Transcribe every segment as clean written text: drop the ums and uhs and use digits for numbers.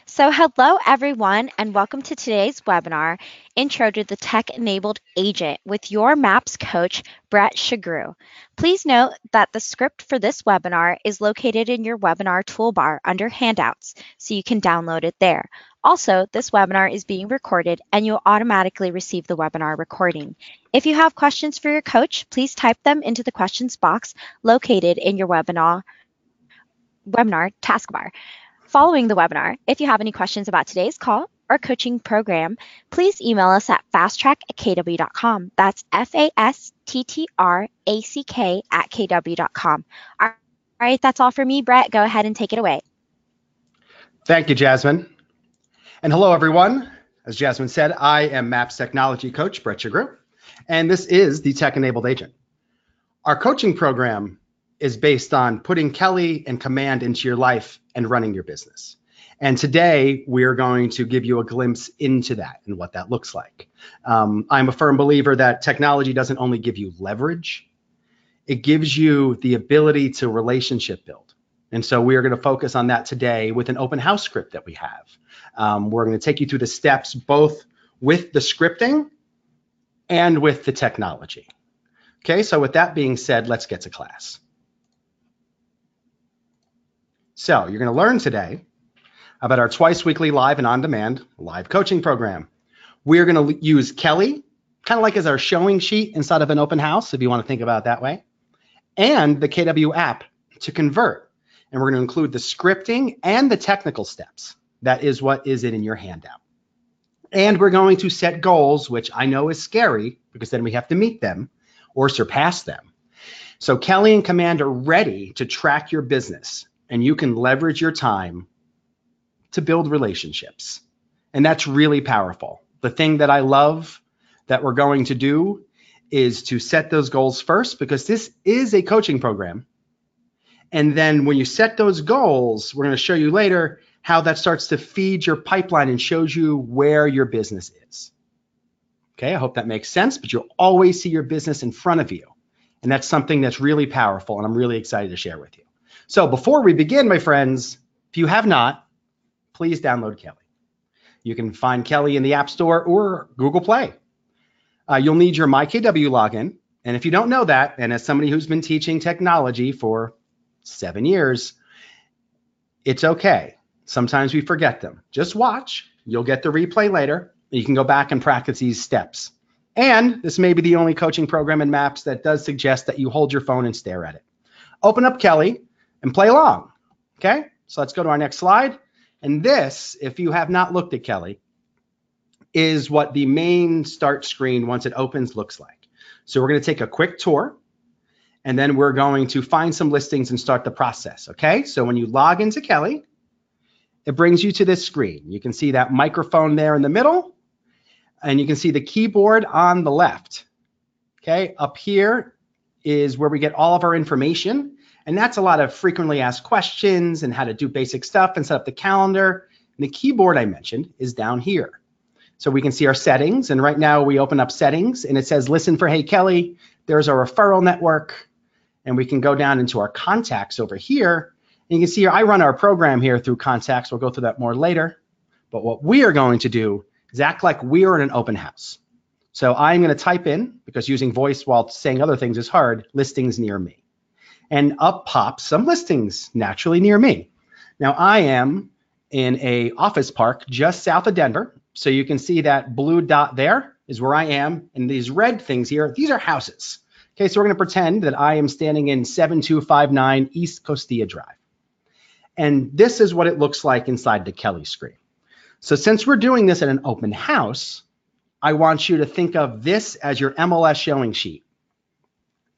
So, hello everyone, and welcome to today's webinar, Intro to the Tech-Enabled Agent with your MAPS coach, Brett Shagru. Please note that the script for this webinar is located in your webinar toolbar under Handouts, so you can download it there. Also, this webinar is being recorded and you'll automatically receive the webinar recording. If you have questions for your coach, please type them into the questions box located in your webinar taskbar. Following the webinar, if you have any questions about today's call or coaching program, please email us at fasttrack@kw.com. That's fasttrack@kw.com. All right, that's all for me. Brett, go ahead and take it away. Thank you, Jasmine. And hello, everyone. As Jasmine said, I am MAPS Technology Coach Brett Shagru, and this is the Tech-Enabled Agent. Our coaching program is based on putting Kelly and Command into your life and running your business. And today, we're going to give you a glimpse into that and what that looks like. I'm a firm believer that technology doesn't only give you leverage, it gives you the ability to relationship build. And so we are going to focus on that today with an open house script that we have. We're going to take you through the steps both with the scripting and with the technology. Okay, so with that being said, let's get to class. So you're going to learn today about our twice weekly live and on-demand live coaching program. We're going to use Kelly, kind of like as our showing sheet inside of an open house, if you want to think about it that way, and the KW app to convert. And we're going to include the scripting and the technical steps. That is what is in your handout. And we're going to set goals, which I know is scary because then we have to meet them or surpass them. So Kelly and Command are ready to track your business, and you can leverage your time to build relationships. And that's really powerful. The thing that I love that we're going to do is to set those goals first, because this is a coaching program. And then when you set those goals, we're going to show you later how that starts to feed your pipeline and shows you where your business is. Okay, I hope that makes sense, but you'll always see your business in front of you. And that's something that's really powerful, and I'm really excited to share with you. So before we begin, my friends, if you have not, please download Kelly. You can find Kelly in the App Store or Google Play. You'll need your MyKW login. And if you don't know that, and as somebody who's been teaching technology for 7 years, it's okay. Sometimes we forget them. Just watch. You'll get the replay later. You can go back and practice these steps. And this may be the only coaching program in MAPS that does suggest that you hold your phone and stare at it. Open up Kelly and play along. Okay, so let's go to our next slide. And this, if you have not looked at Kelly, is what the main start screen, once it opens, looks like. So we're going to take a quick tour, and then we're going to find some listings and start the process. Okay, so when you log into Kelly, it brings you to this screen. You can see that microphone there in the middle, and you can see the keyboard on the left. Okay, up here is where we get all of our information. And that's a lot of frequently asked questions and how to do basic stuff and set up the calendar. And the keyboard I mentioned is down here. So we can see our settings. And right now we open up settings and it says, listen for Hey Kelly. There's our referral network. And we can go down into our contacts over here. And you can see here, I run our program here through contacts. We'll go through that more later. But what we are going to do is act like we are in an open house. So I'm going to type in, because using voice while saying other things is hard, listings near me. And up pops some listings naturally near me. Now I am in a office park just south of Denver. So you can see that blue dot there is where I am. And these red things here, these are houses. Okay, so we're going to pretend that I am standing in 7259 East Costilla Drive. And this is what it looks like inside the Kelly screen. So since we're doing this at an open house, I want you to think of this as your MLS showing sheet,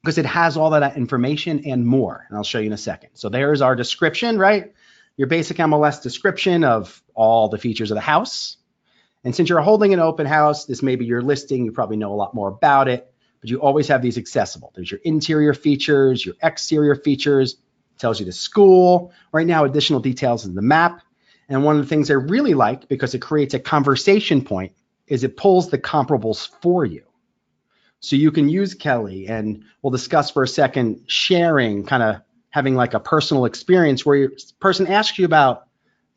because it has all of that information and more, and I'll show you in a second. So there's our description, right? Your basic MLS description of all the features of the house. And since you're holding an open house, this may be your listing, you probably know a lot more about it, but you always have these accessible. There's your interior features, your exterior features, tells you the school. Right now, additional details in the map. And one of the things I really like, because it creates a conversation point, is it pulls the comparables for you. So you can use Kelly, and we'll discuss for a second sharing, kind of having like a personal experience where your person asks you about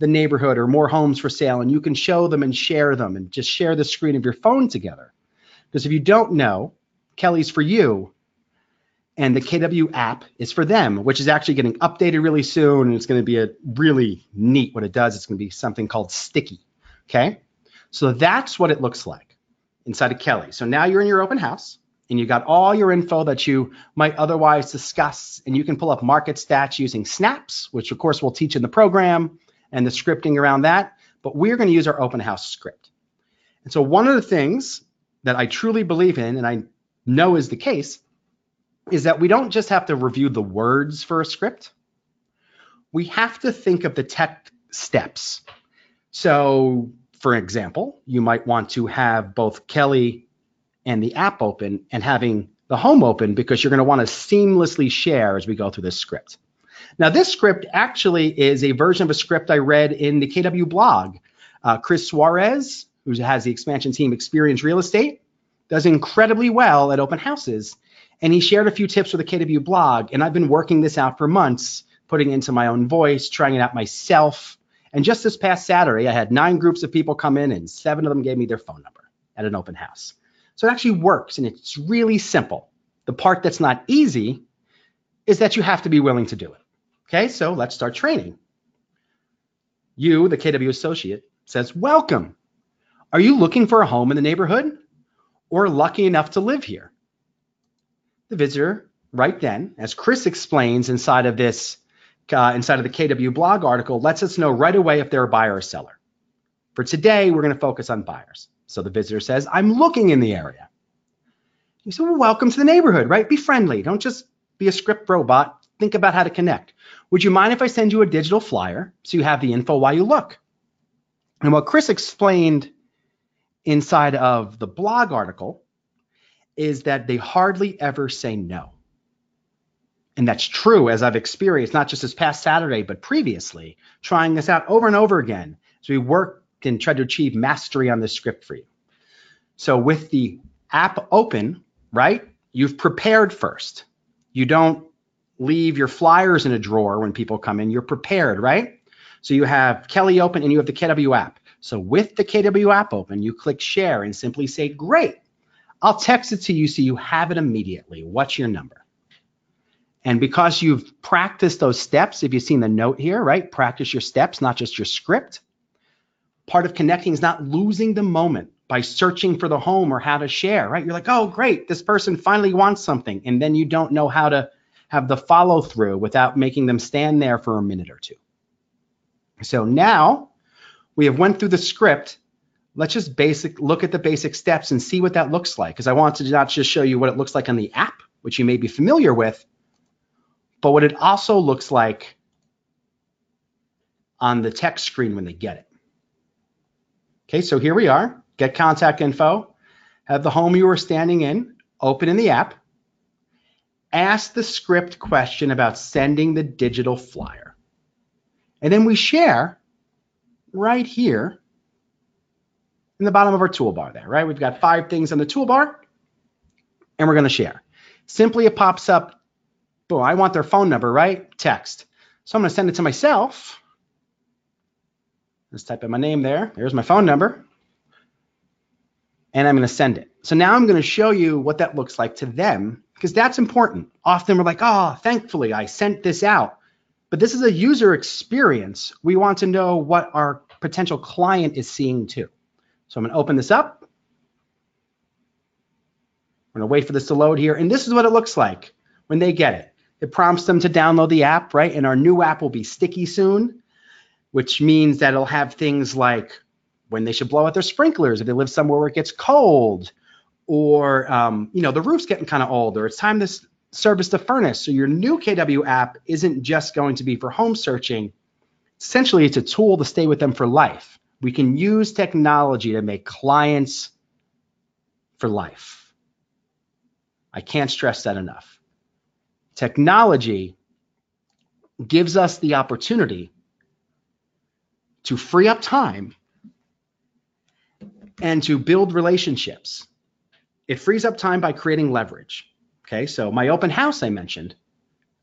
the neighborhood or more homes for sale, and you can show them and share them and just share the screen of your phone together. Because if you don't know, Kelly's for you, and the KW app is for them, which is actually getting updated really soon, and it's going to be a really neat what it does. It's going to be something called Sticky, okay? So that's what it looks like inside of Kelly. So now you're in your open house, and you got all your info that you might otherwise discuss, and you can pull up market stats using Snaps, which of course we'll teach in the program, and the scripting around that, but we're going to use our open house script. And so one of the things that I truly believe in, and I know is the case, is that we don't just have to review the words for a script. We have to think of the tech steps. So, for example, you might want to have both Kelly and the app open and having the home open because you're going to want to seamlessly share as we go through this script. Now, this script actually is a version of a script I read in the KW blog. Chris Suarez, who has the expansion team Experience Real Estate, does incredibly well at open houses. And he shared a few tips with the KW blog, and I've been working this out for months, putting it into my own voice, trying it out myself. And just this past Saturday, I had 9 groups of people come in, and 7 of them gave me their phone number at an open house. So it actually works, and it's really simple. The part that's not easy is that you have to be willing to do it. Okay, so let's start training. You, the KW associate, says, welcome. Are you looking for a home in the neighborhood or lucky enough to live here? The visitor, right then, as Chris explains inside of this, inside of the KW blog article, lets us know right away if they're a buyer or seller. For today, we're going to focus on buyers. So the visitor says, I'm looking in the area. You say, well, welcome to the neighborhood, right? Be friendly. Don't just be a script robot. Think about how to connect. Would you mind if I send you a digital flyer so you have the info while you look? And what Chris explained inside of the blog article is that they hardly ever say no. And that's true, as I've experienced, not just this past Saturday, but previously, trying this out over and over again as we worked and tried to achieve mastery on this script for you. So with the app open, right, you've prepared first. You don't leave your flyers in a drawer when people come in. You're prepared, right? So you have Kelly open and you have the KW app. So with the KW app open, you click share and simply say, great. I'll text it to you so you have it immediately. What's your number? And because you've practiced those steps, if you've seen the note here, right? Practice your steps, not just your script. Part of connecting is not losing the moment by searching for the home or how to share, right? You're like, oh, great, this person finally wants something. And then you don't know how to have the follow through without making them stand there for a minute or two. So now we have went through the script. Let's just look at the basic steps and see what that looks like. Because I want to not just show you what it looks like on the app, which you may be familiar with, but what it also looks like on the text screen when they get it. Okay, so here we are. Get contact info. Have the home you were standing in, open in the app. Ask the script question about sending the digital flyer. And then we share right here in the bottom of our toolbar there, right? We've got 5 things on the toolbar, and we're going to share. Simply it pops up, boom, I want their phone number, right? Text. So I'm going to send it to myself. Let's type in my name there. There's my phone number. And I'm going to send it. So now I'm going to show you what that looks like to them, because that's important. Often we're like, oh, thankfully I sent this out. But this is a user experience. We want to know what our potential client is seeing too. So I'm going to open this up. I'm going to wait for this to load here. And this is what it looks like when they get it. It prompts them to download the app, right? And our new app will be Sticky soon, which means that it'll have things like when they should blow out their sprinklers if they live somewhere where it gets cold, or the roof's getting kind of old, or it's time to service the furnace. So your new KW app isn't just going to be for home searching. Essentially, it's a tool to stay with them for life. We can use technology to make clients for life. I can't stress that enough. Technology gives us the opportunity to free up time and to build relationships. It frees up time by creating leverage. Okay, so my open house I mentioned,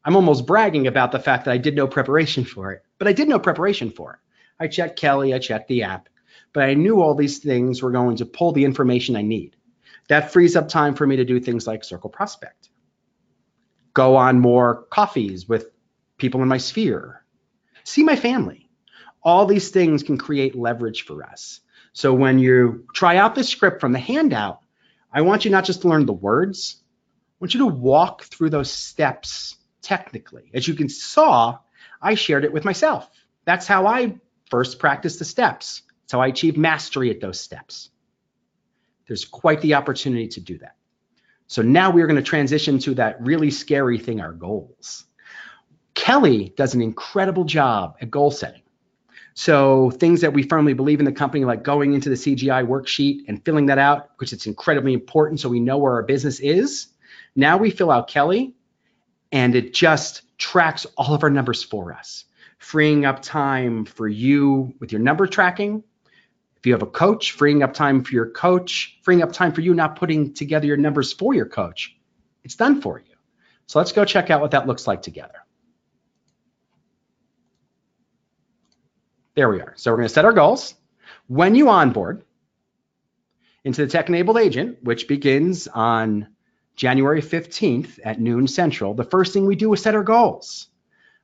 I'm almost bragging about the fact that I did no preparation for it, but I did no preparation for it. I checked Kelly, I checked the app, but I knew all these things were going to pull the information I need. That frees up time for me to do things like circle prospect, go on more coffees with people in my sphere, see my family. All these things can create leverage for us. So when you try out this script from the handout, I want you not just to learn the words, I want you to walk through those steps technically. As you can saw, I shared it with myself. That's how I first practiced the steps. That's how I achieved mastery at those steps. There's quite the opportunity to do that. So now we're going to transition to that really scary thing, our goals. Kelly does an incredible job at goal setting. So things that we firmly believe in the company, like going into the CGI worksheet and filling that out, because it's incredibly important so we know where our business is. Now we fill out Kelly, and it just tracks all of our numbers for us, freeing up time for you with your number tracking. If you have a coach, freeing up time for your coach, freeing up time for you not putting together your numbers for your coach. It's done for you. So let's go check out what that looks like together. There we are. So we're going to set our goals. When you onboard into the Tech-Enabled Agent, which begins on January 15th at noon Central, the first thing we do is set our goals.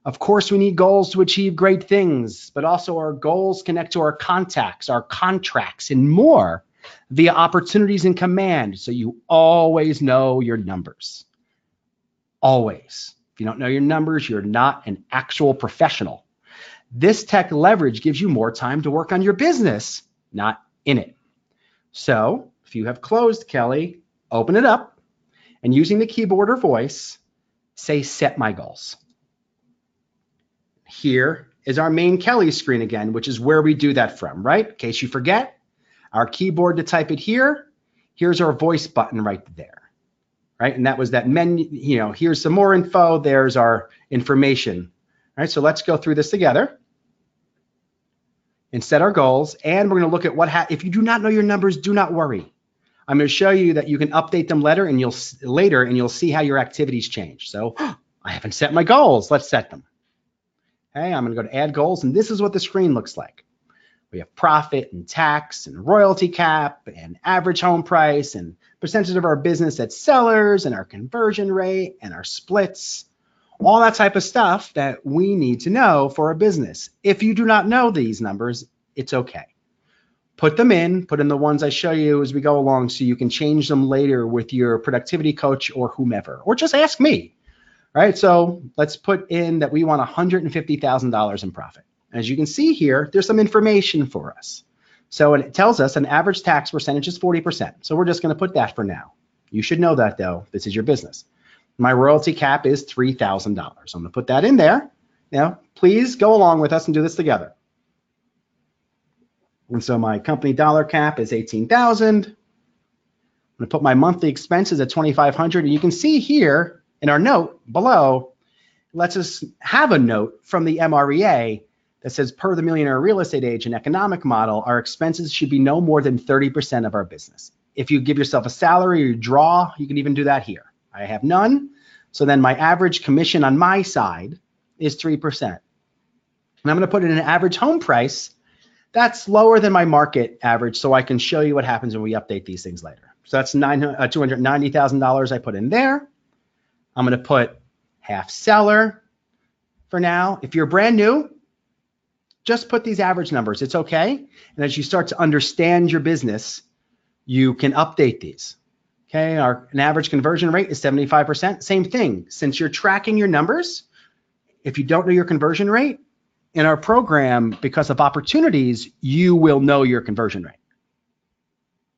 Of course, we need goals to achieve great things, but also our goals connect to our contacts, our contracts, and more via opportunities in command, so you always know your numbers. Always. If you don't know your numbers, you're not an actual professional. This tech leverage gives you more time to work on your business, not in it. So if you have closed Kelly, open it up, and using the keyboard or voice, say set my goals. Here is our main Kelly screen again, which is where we do that from, right? In case you forget, our keyboard to type it here, here's our voice button right there, right? And that was that menu, here's some more info, there's our information. All right, so let's go through this together and set our goals. And we're going to look at if you do not know your numbers, do not worry. I'm going to show you that you can update them later, and you'll see how your activities change. So I haven't set my goals. Let's set them. Okay, I'm going to go to add goals, and this is what the screen looks like. We have profit and tax and royalty cap and average home price and percentage of our business at sellers and our conversion rate and our splits. All that type of stuff that we need to know for a business. If you do not know these numbers, it's okay. Put them in, put in the ones I show you as we go along so you can change them later with your productivity coach or whomever, or just ask me, right? So let's put in that we want $150,000 in profit. As you can see here, there's some information for us. So it tells us an average tax percentage is 40%. So we're just going to put that for now. You should know that though, this is your business. My royalty cap is $3,000. I'm going to put that in there. Now, please go along with us and do this together. And so my company dollar cap is $18,000. I'm going to put my monthly expenses at $2,500. And you can see here in our note below, it lets us have a note from the MREA that says, per the Millionaire Real Estate Agent economic model, our expenses should be no more than 30% of our business. If you give yourself a salary or you draw, you can even do that here. I have none. So then my average commission on my side is 3%. And I'm going to put in an average home price that's lower than my market average, so I can show you what happens when we update these things later. So that's $290,000 I put in there. I'm going to put half seller for now. If you're brand new, just put these average numbers. It's okay. And as you start to understand your business, you can update these. Okay, an average conversion rate is 75%. Same thing. Since you're tracking your numbers, if you don't know your conversion rate, in our program, because of opportunities, you will know your conversion rate.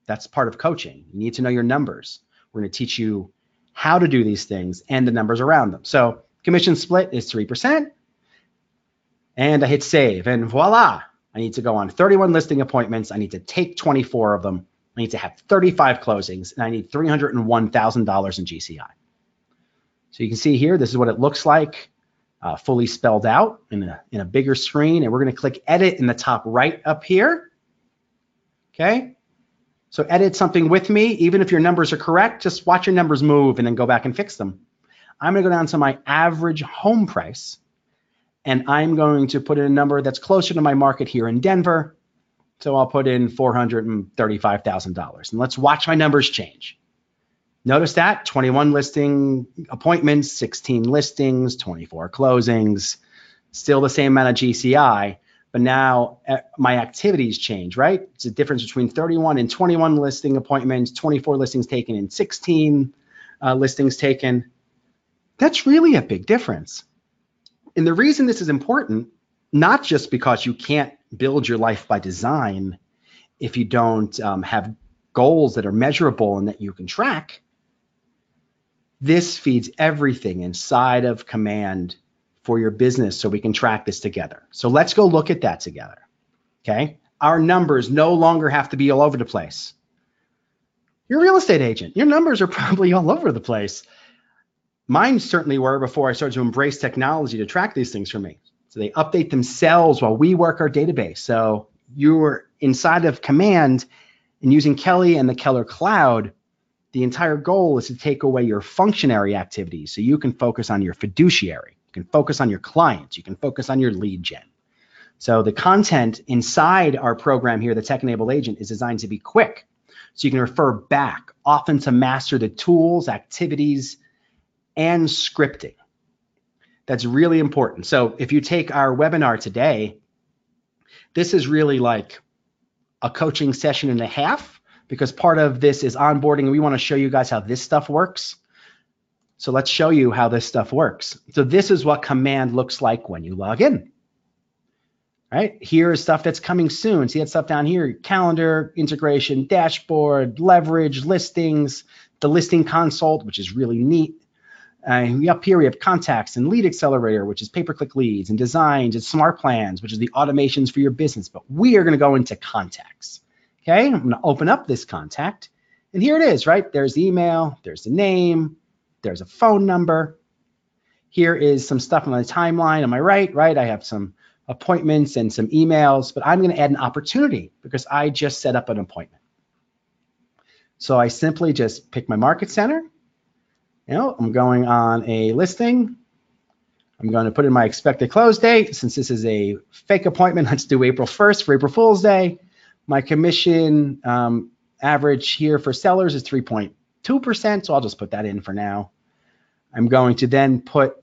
That's part of coaching. You need to know your numbers. We're going to teach you how to do these things and the numbers around them. So commission split is 3%. And I hit save, and voila. I need to go on 31 listing appointments. I need to take 24 of them. I need to have 35 closings, and I need $301,000 in GCI. So you can see here, this is what it looks like, fully spelled out in a bigger screen. And we're going to click edit in the top right up here. Okay. So edit something with me. Even if your numbers are correct, just watch your numbers move and then go back and fix them. I'm going to go down to my average home price. and I'm going to put in a number that's closer to my market here in Denver. So I'll put in $435,000, and let's watch my numbers change. Notice that 21 listing appointments, 16 listings, 24 closings, still the same amount of GCI, but now my activities change, right? It's a difference between 31 and 21 listing appointments, 24 listings taken and 16 listings taken. That's really a big difference. And the reason this is important, not just because you can't build your life by design if you don't have goals that are measurable and that you can track. This feeds everything inside of Command for your business so we can track this together. So let's go look at that together, okay? Our numbers no longer have to be all over the place. You're a real estate agent. Your numbers are probably all over the place. Mine certainly were before I started to embrace technology to track these things for me. So they update themselves while we work our database. So you're inside of Command and using Kelly and the Keller Cloud. The entire goal is to take away your functionary activities so you can focus on your fiduciary. You can focus on your clients. You can focus on your lead gen. So the content inside our program here, the Tech-Enabled Agent, is designed to be quick. So you can refer back, often to master the tools, activities, and scripting. That's really important. So if you take our webinar today, this is really like a coaching session and a half, because part of this is onboarding, and we want to show you guys how this stuff works. So let's show you how this stuff works. So this is what Command looks like when you log in. Right? Here is stuff that's coming soon. See that stuff down here, calendar, integration, dashboard, leverage, listings, the listing consult, which is really neat. Up here we have contacts and lead accelerator, which is pay-per-click leads, and designs and smart plans, which is the automations for your business. But we are going to go into contacts. Okay, I'm going to open up this contact, and here it is, right? There's the email, there's the name, there's a phone number. Here is some stuff on the timeline on my right? I have some appointments and some emails, but I'm going to add an opportunity because I just set up an appointment. So I simply just pick my market center. I'm going on a listing. I'm going to put in my expected close date. Since this is a fake appointment, let's do April 1st for April Fool's Day. My commission average here for sellers is 3.2%, so I'll just put that in for now. I'm going to then put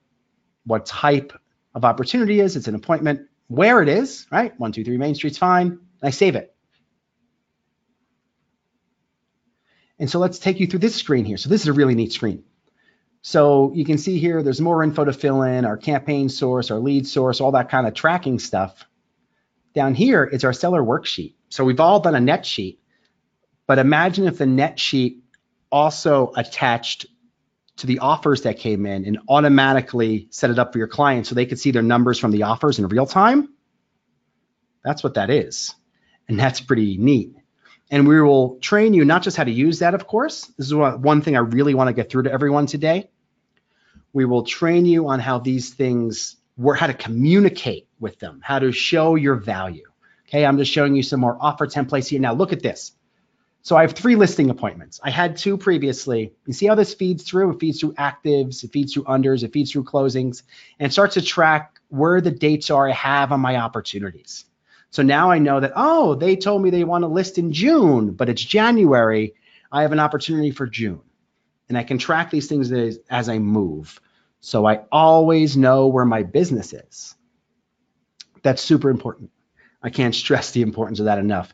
what type of opportunity is. It's an appointment, where it is, right? 123 Main Street's fine, and I save it. And so let's take you through this screen here. So this is a really neat screen. So you can see here, there's more info to fill in, our campaign source, our lead source, all that kind of tracking stuff. Down here, it's our seller worksheet. So we've all done a net sheet, but imagine if the net sheet also attached to the offers that came in and automatically set it up for your clients so they could see their numbers from the offers in real time. That's what that is. And that's pretty neat. And we will train you not just how to use that, of course. This is one thing I really want to get through to everyone today. We will train you on how these things work, how to communicate with them, how to show your value. Okay, I'm just showing you some more offer templates here. Now look at this. So I have 3 listing appointments. I had 2 previously. You see how this feeds through? It feeds through actives, it feeds through unders, it feeds through closings, and it starts to track where the dates are I have on my opportunities. So now I know that, oh, they told me they want to list in June, but it's January. I have an opportunity for June. And I can track these things as I move. So I always know where my business is. That's super important. I can't stress the importance of that enough.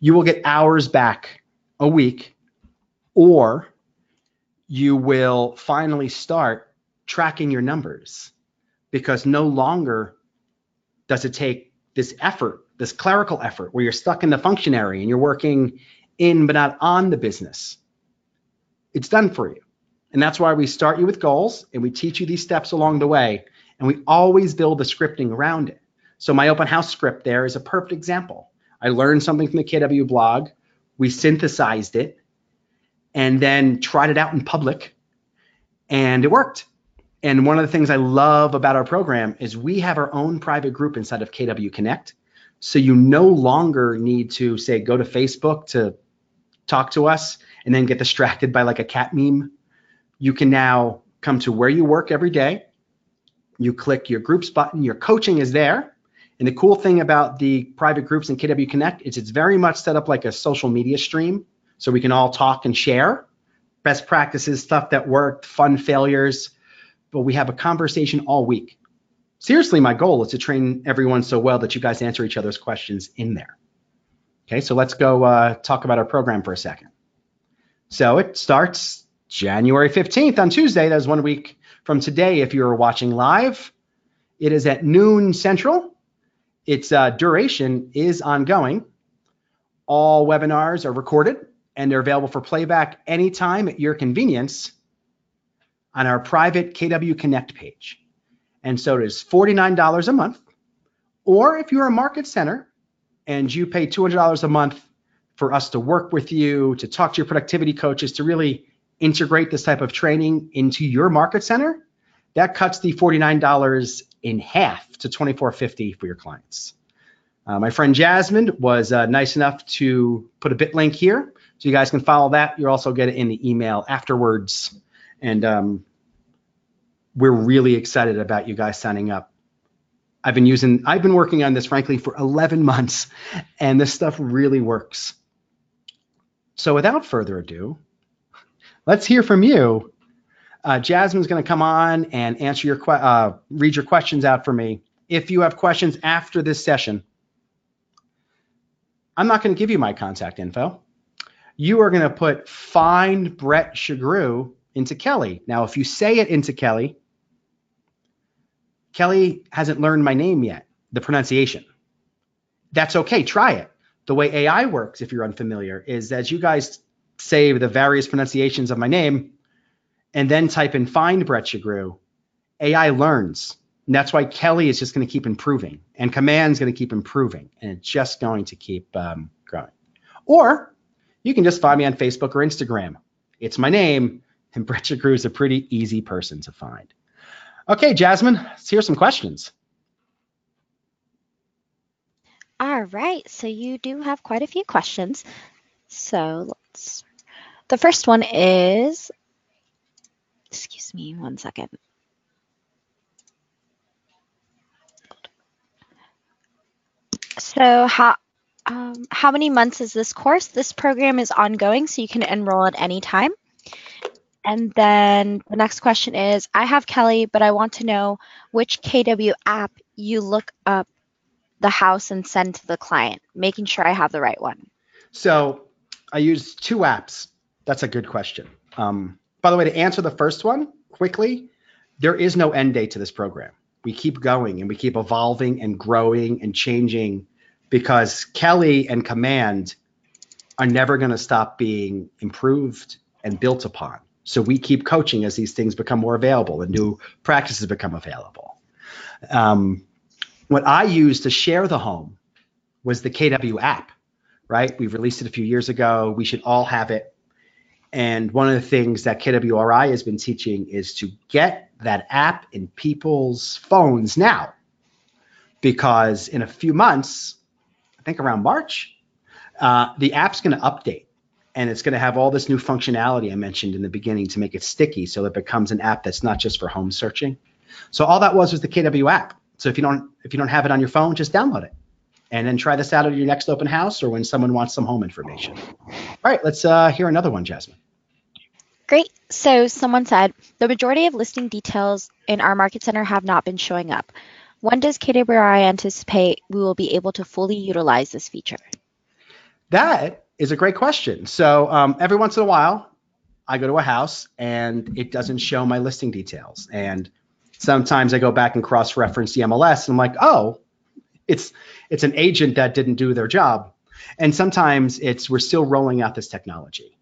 You will get hours back a week, or you will finally start tracking your numbers, because no longer does it take this effort, this clerical effort where you're stuck in the functionary and you're working in but not on the business. It's done for you. And that's why we start you with goals and we teach you these steps along the way, and we always build the scripting around it. So my open house script there is a perfect example. I learned something from the KW blog, we synthesized it, and then tried it out in public, and it worked. And one of the things I love about our program is we have our own private group inside of KW Connect. So you no longer need to, say, go to Facebook to talk to us and then get distracted by like a cat meme. You can now come to where you work every day, You click your groups button, your coaching is there. And the cool thing about the private groups in KW Connect is it's very much set up like a social media stream. So we can all talk and share best practices, stuff that worked, fun failures, but we have a conversation all week. Seriously, my goal is to train everyone so well that you guys answer each other's questions in there. Okay, so let's go talk about our program for a second. So it starts January 15th on Tuesday. That is 1 week from today if you're watching live. It is at noon Central. Its duration is ongoing. All webinars are recorded and they're available for playback anytime at your convenience on our private KW Connect page. And so it is $49 a month. Or if you're a market center and you pay $200 a month for us to work with you, to talk to your productivity coaches, to really integrate this type of training into your market center, that cuts the $49 in half to $24.50 for your clients. My friend Jasmine was nice enough to put a bit link here, so you guys can follow that. You'll also get it in the email afterwards. And we're really excited about you guys signing up. I've been working on this, frankly, for 11 months, and this stuff really works. So without further ado, let's hear from you. Jasmine's going to come on and answer your read your questions out for me. If you have questions after this session, I'm not going to give you my contact info. You are going to put find Brett Shagru into Kelly. Now, if you say it into Kelly, Kelly hasn't learned my name yet, the pronunciation. That's okay. Try it. The way AI works, if you're unfamiliar, is as you guys say the various pronunciations of my name and then type in find Brett Shagru, AI learns. And that's why Kelly is just going to keep improving and Command's going to keep improving and it's just going to keep growing. Or you can just find me on Facebook or Instagram. It's my name, and Brett Shagru is a pretty easy person to find. Okay, Jasmine, let's hear some questions. All right, so you do have quite a few questions. So the first one is, excuse me one second. So how many months is this course? This program is ongoing, so you can enroll at any time. And then the next question is, I have Kelly, but I want to know which KW app you look up the house and send to the client, making sure I have the right one. So I use two apps. That's a good question. By the way, to answer the first one quickly, there is no end date to this program. We keep going and we keep evolving and growing and changing because Kelly and Command are never going to stop being improved and built upon. So we keep coaching as these things become more available and new practices become available. What I used to share the home was the KW app, right? We released it a few years ago. We should all have it. And one of the things that KWRI has been teaching is to get that app in people's phones now, because in a few months, I think around March, the app's going to update and it's going to have all this new functionality I mentioned in the beginning to make it sticky so it becomes an app that's not just for home searching. So all that was the KW app. So if you don't have it on your phone, just download it and then try this out at your next open house or when someone wants some home information. All right, let's hear another one, Jasmine. Great. So someone said, the majority of listing details in our market center have not been showing up. When does KWRI anticipate we will be able to fully utilize this feature? That is a great question. So every once in a while, I go to a house and it doesn't show my listing details. And sometimes I go back and cross-reference the MLS and I'm like, oh, it's an agent that didn't do their job. And sometimes we're still rolling out this technology.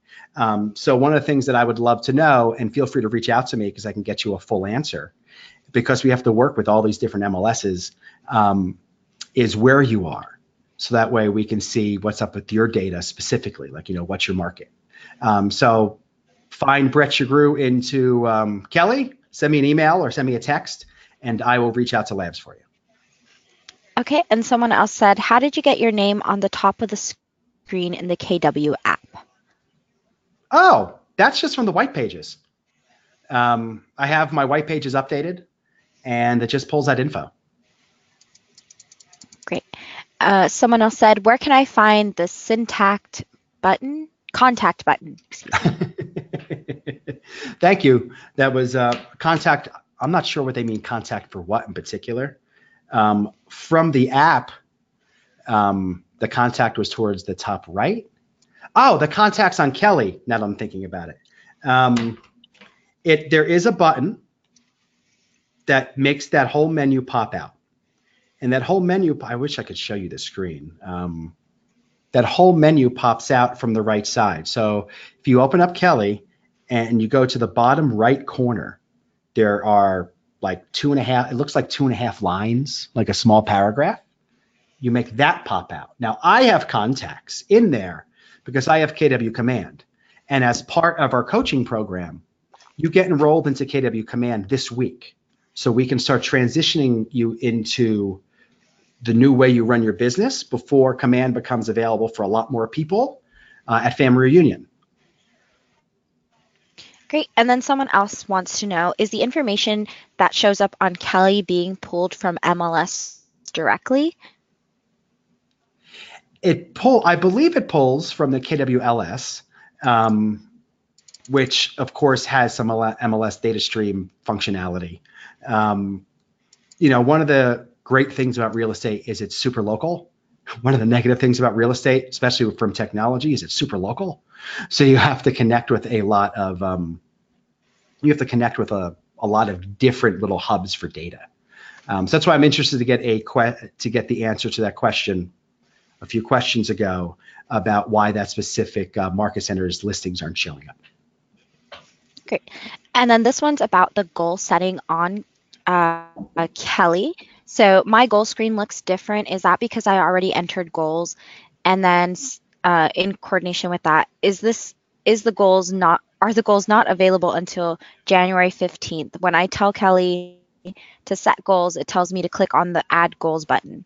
So one of the things that I would love to know, and feel free to reach out to me because I can get you a full answer, because we have to work with all these different MLSs, is where you are. So that way we can see what's up with your data specifically, like, what's your market. So find Brett Shagru into Kelly, send me an email or send me a text, and I will reach out to Labs for you. Okay, and someone else said, how did you get your name on the top of the screen in the KW app? Oh, that's just from the white pages. I have my white pages updated, and it just pulls that info. Great. Someone else said, where can I find the contact button? Excuse me. Thank you. That was contact. I'm not sure what they mean contact for what in particular. From the app, the contact was towards the top right. Oh, the contacts on Kelly, now that I'm thinking about it. There is a button that makes that whole menu pop out. And that whole menu, I wish I could show you the screen. That whole menu pops out from the right side. So if you open up Kelly and you go to the bottom right corner, there are like 2.5, it looks like 2.5 lines, like a small paragraph. You make that pop out. Now I have contacts in there because I have KW Command. And as part of our coaching program, you get enrolled into KW Command this week. So we can start transitioning you into the new way you run your business before Command becomes available for a lot more people at Family Reunion. Great. And then someone else wants to know, is the information that shows up on Kelly being pulled from MLS directly? I believe it pulls from the KWLS, which of course has some MLS data stream functionality. One of the great things about real estate is it's super local. One of the negative things about real estate, especially from technology, is it's super local. So you have to connect with a lot of different little hubs for data. So that's why I'm interested to get the answer to that question a few questions ago about why that specific market center's listings aren't showing up. Great. And then this one's about the goal setting on Kelly. So my goal screen looks different. Is that because I already entered goals? And then in coordination with that, are the goals not available until January 15th? When I tell Kelly to set goals, it tells me to click on the add goals button,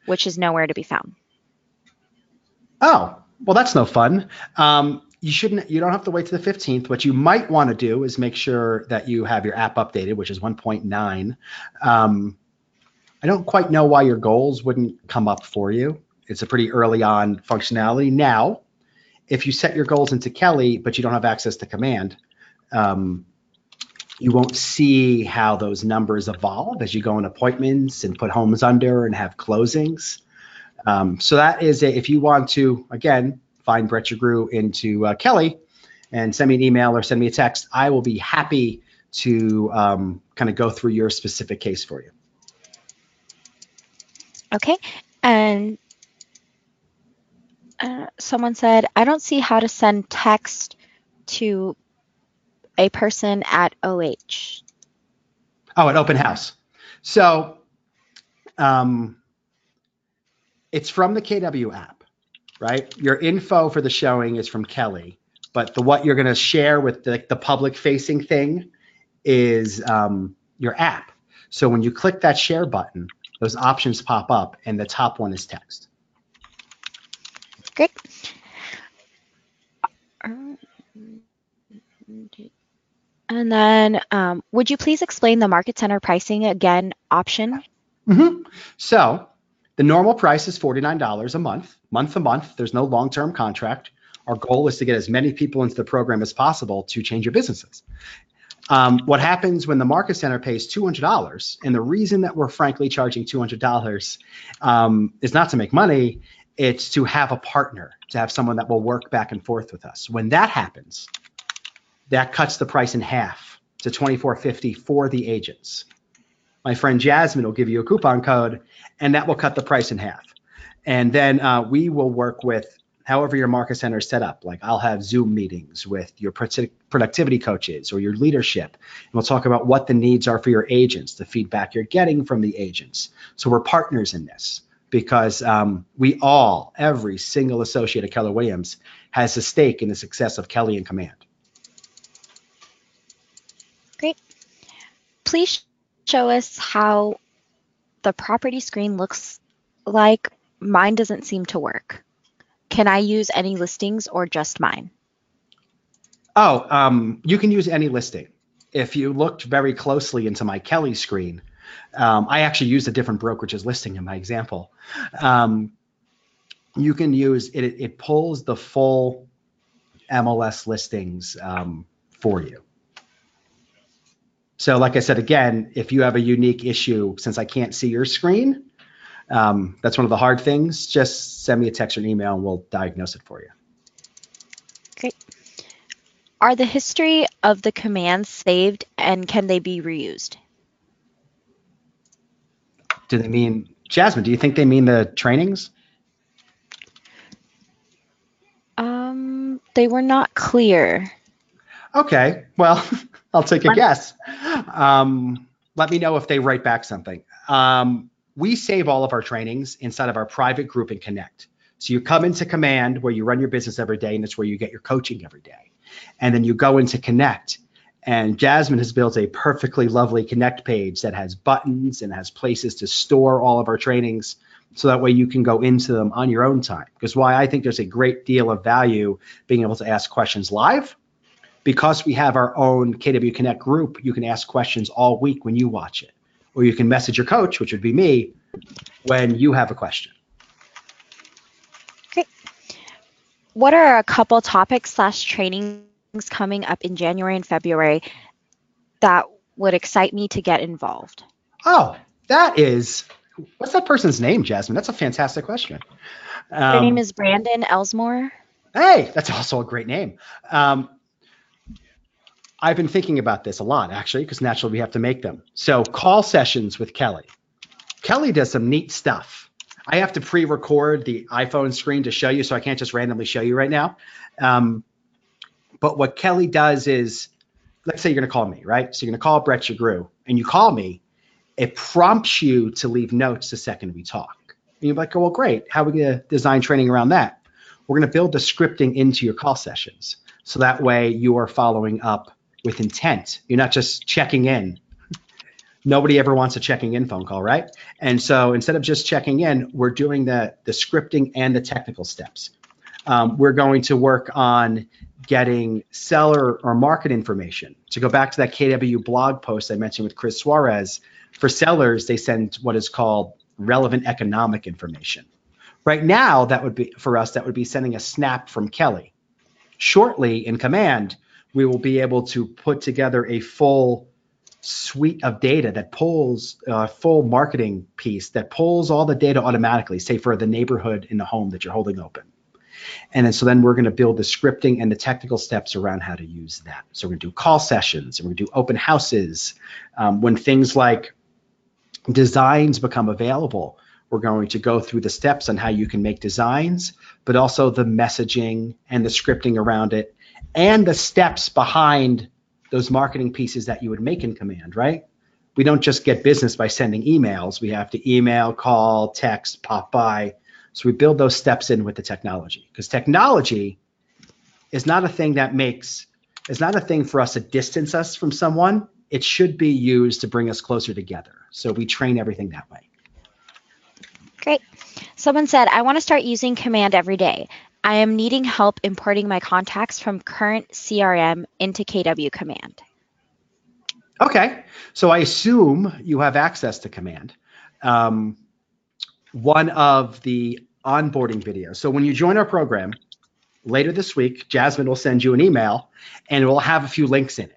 which is nowhere to be found. Oh, well, that's no fun. You don't have to wait to the 15th. What you might want to do is make sure that you have your app updated, which is 1.9. I don't quite know why your goals wouldn't come up for you. It's a pretty early on functionality. Now, if you set your goals into Kelly, but you don't have access to Command, you won't see how those numbers evolve as you go in appointments and put homes under and have closings. So that is if you want to, again, find Brett Shagru into Kelly and send me an email or send me a text, I will be happy to kind of go through your specific case for you. Okay. And someone said, I don't see how to send text to a person at OH. Oh, at Open House. So it's from the KW app, right? Your info for the showing is from Kelly, but what you're going to share with the public-facing thing is your app. So when you click that share button, those options pop up, and the top one is text. Great. And then would you please explain the market center pricing again option? Mm-hmm. So the normal price is $49 a month to month. There's no long-term contract. Our goal is to get as many people into the program as possible to change your businesses. What happens when the market center pays $200, and the reason that we're frankly charging $200 is not to make money, it's to have a partner, to have someone that will work back and forth with us. When that happens, that cuts the price in half to $24.50 for the agents. My friend Jasmine will give you a coupon code, and that will cut the price in half. And then we will work with however your market center is set up. Like I'll have Zoom meetings with your productivity coaches or your leadership. And we'll talk about what the needs are for your agents, the feedback you're getting from the agents. So we're partners in this because every single associate of Keller Williams has a stake in the success of Kelly and Command. Great. Please show us how the property screen looks like. Mine doesn't seem to work. Can I use any listings or just mine? Oh, you can use any listing. if you looked very closely into my Kelly screen, I actually used a different brokerage's listing in my example. You can use it. It pulls the full MLS listings for you. So like I said, again, if you have a unique issue, since I can't see your screen, that's one of the hard things. Just send me a text or an email and we'll diagnose it for you. Great. Are the history of the commands saved and can they be reused? Do they mean, Jasmine, do you think they mean the trainings? They were not clear. Okay, well, I'll take a guess. Let me know if they write back something. We save all of our trainings inside of our private group in Connect. So you come into Command where you run your business every day, and it's where you get your coaching every day. And then you go into Connect, and Jasmine has built a perfectly lovely Connect page that has buttons and has places to store all of our trainings. So that way you can go into them on your own time. Because why I think there's a great deal of value being able to ask questions live. Because we have our own KW Connect group, you can ask questions all week when you watch it. Or you can message your coach, which would be me, when you have a question. Great. What are a couple topics / trainings coming up in January and February that would excite me to get involved? Oh, that is, what's that person's name, Jasmine? That's a fantastic question. Their name is Brandon Elsmore. Hey, that's also a great name. I've been thinking about this a lot, actually, because naturally we have to make them. So call sessions with Kelly. Kelly does some neat stuff. I have to pre-record the iPhone screen to show you, so I can't just randomly show you right now. But what Kelly does is, let's say you're going to call me, right? So you're going to call Brett Shagru, and you call me. It prompts you to leave notes the second we talk. And you're like, oh, well, great. How are we going to design training around that? We're going to build the scripting into your call sessions. So that way you are following up with intent. You're not just checking in. Nobody ever wants a checking in phone call, right? And so instead of just checking in, we're doing the scripting and the technical steps. We're going to work on getting seller or market information. To go back to that KW blog post I mentioned with Chris Suarez, for sellers, they send what is called relevant economic information. Right now, that would be, for us, that would be sending a snap from Kelly. Shortly in Command, we will be able to put together a full suite of data that pulls a full marketing piece that pulls all the data automatically, say for the neighborhood in the home that you're holding open. And then we're going to build the scripting and the technical steps around how to use that. So we're going to do call sessions and we're going to do open houses. When things like designs become available, we're going to go through the steps on how you can make designs, but also the messaging and the scripting around it and the steps behind those marketing pieces that you would make in Command, right? We don't just get business by sending emails. We have to email, call, text, pop by. So we build those steps in with the technology, because technology is not a thing that it's not a thing for us to distance us from someone. It should be used to bring us closer together. So we train everything that way. Great. Someone said, I want to start using Command every day. I am needing help importing my contacts from current CRM into KW Command. Okay. So I assume you have access to Command. One of the onboarding videos. So when you join our program later this week, Jasmine will send you an email and it will have a few links in it.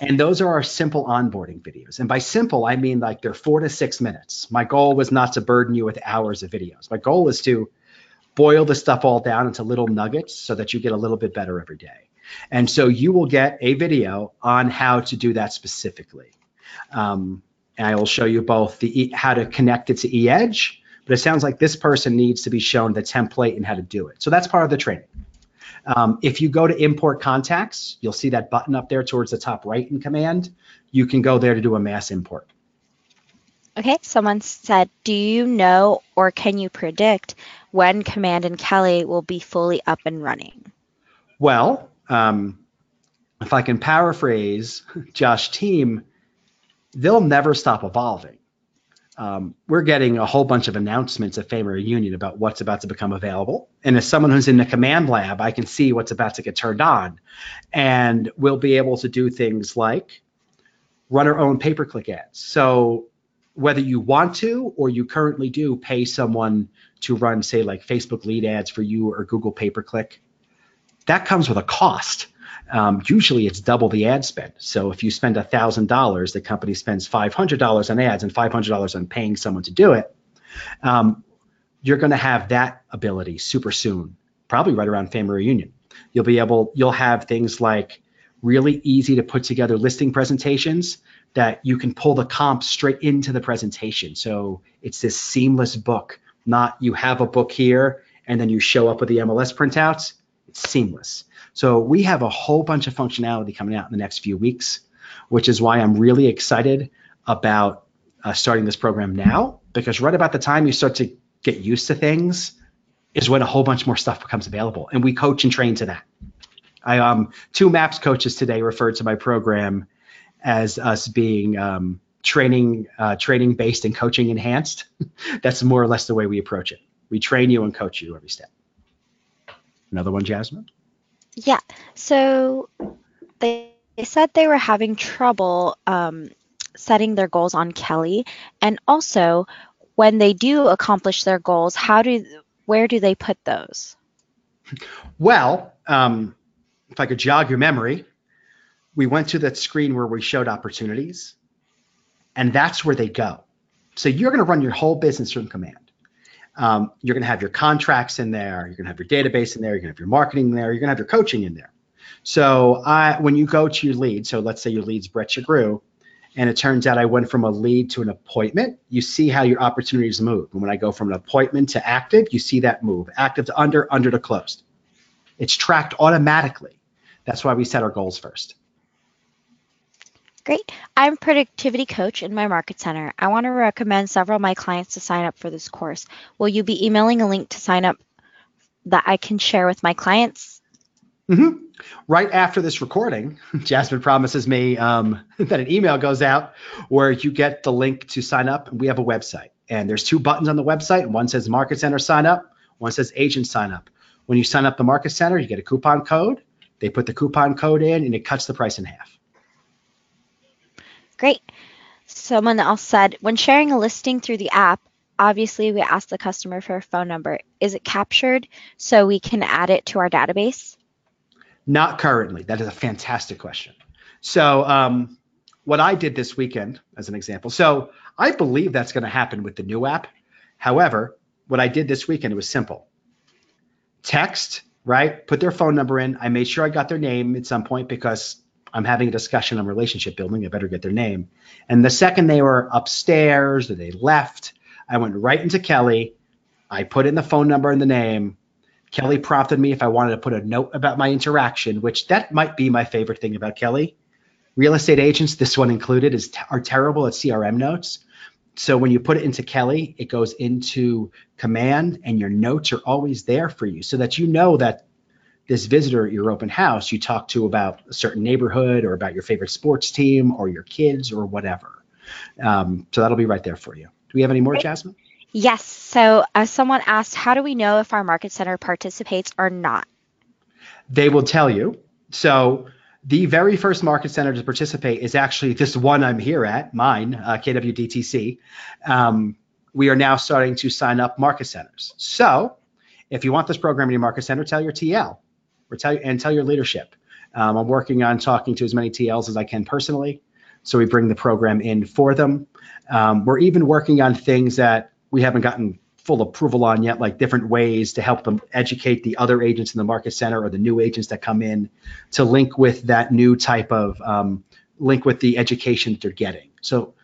And those are our simple onboarding videos. And by simple, I mean like they're 4 to 6 minutes. My goal was not to burden you with hours of videos. My goal is to boil the stuff all down into little nuggets so that you get a little bit better every day. And so you will get a video on how to do that specifically. And I will show you both how to connect it to eEdge, but it sounds like this person needs to be shown the template and how to do it. So that's part of the training. If you go to import contacts, you'll see that button up there towards the top right in Command. You can go there to do a mass import. Okay, someone said, do you know or can you predict when Command and Kelly will be fully up and running? Well, if I can paraphrase Josh Team, they'll never stop evolving. We're getting a whole bunch of announcements at Fame Reunion about what's about to become available. And as someone who's in the Command Lab, I can see what's about to get turned on. And we'll be able to do things like run our own pay-per-click ads. So whether you want to or you currently do pay someone to run, say, like Facebook lead ads for you or Google pay-per-click, that comes with a cost. Usually it's double the ad spend. So if you spend $1,000, the company spends $500 on ads and $500 on paying someone to do it. You're going to have that ability super soon, probably right around family reunion. You'll have things like really easy to put together listing presentations that you can pull the comp straight into the presentation. So it's this seamless book, not you have a book here and then you show up with the MLS printouts. It's seamless. So we have a whole bunch of functionality coming out in the next few weeks, which is why I'm really excited about starting this program now, because right about the time you start to get used to things is when a whole bunch more stuff becomes available. And we coach and train to that. Two MAPS coaches today referred to my program as us being training based and coaching enhanced. That's more or less the way we approach it. We train you and coach you every step. Another one, Jasmine? Yeah. So they said they were having trouble setting their goals on Kelly. And also, when they do accomplish their goals, where do they put those? Well, if I could jog your memory, we went to that screen where we showed opportunities, and that's where they go. So you're going to run your whole business from command. You're going to have your contracts in there. You're going to have your database in there. You're going to have your marketing in there. You're going to have your coaching in there. So when you go to your lead, so let's say your lead's Brett Shagru, and it turns out I went from a lead to an appointment, you see how your opportunities move. And when I go from an appointment to active, you see that move. Active to under to closed. It's tracked automatically. That's why we set our goals first. Great. I'm a productivity coach in my market center. I want to recommend several of my clients to sign up for this course. Will you be emailing a link to sign up that I can share with my clients? Mm-hmm. Right after this recording, Jasmine promises me that an email goes out where you get the link to sign up. We have a website, and there's 2 buttons on the website. One says Market Center sign up. One says Agent sign up. When you sign up the Market Center, you get a coupon code. They put the coupon code in, and it cuts the price in half. Great. Someone else said, when sharing a listing through the app, obviously we ask the customer for a phone number. Is it captured so we can add it to our database? Not currently. That is a fantastic question. So what I did this weekend, as an example, so I believe that's going to happen with the new app. However, what I did this weekend, it was simple. Text, right? Put their phone number in. I made sure I got their name at some point because I'm having a discussion on relationship building. I better get their name. And the second they were upstairs or they left, I went right into Kelly. I put in the phone number and the name. Kelly prompted me if I wanted to put a note about my interaction, which that might be my favorite thing about Kelly. Real estate agents, this one included, are terrible at CRM notes. So when you put it into Kelly, it goes into command and your notes are always there for you so that you know that this visitor at your open house you talk to about a certain neighborhood or about your favorite sports team or your kids or whatever. So that'll be right there for you. Do we have any more, Jasmine? Yes. So someone asked, how do we know if our market center participates or not? They will tell you. So the very first market center to participate is actually this one I'm here at, mine, KWDTC. We are now starting to sign up market centers. So if you want this program in your market center, tell your TL or tell your leadership. I'm working on talking to as many TLs as I can personally. So we bring the program in for them. We're even working on things that we haven't gotten full approval on yet, like different ways to help them educate the other agents in the market center or the new agents that come in to link with that new type of link with the education that they're getting. So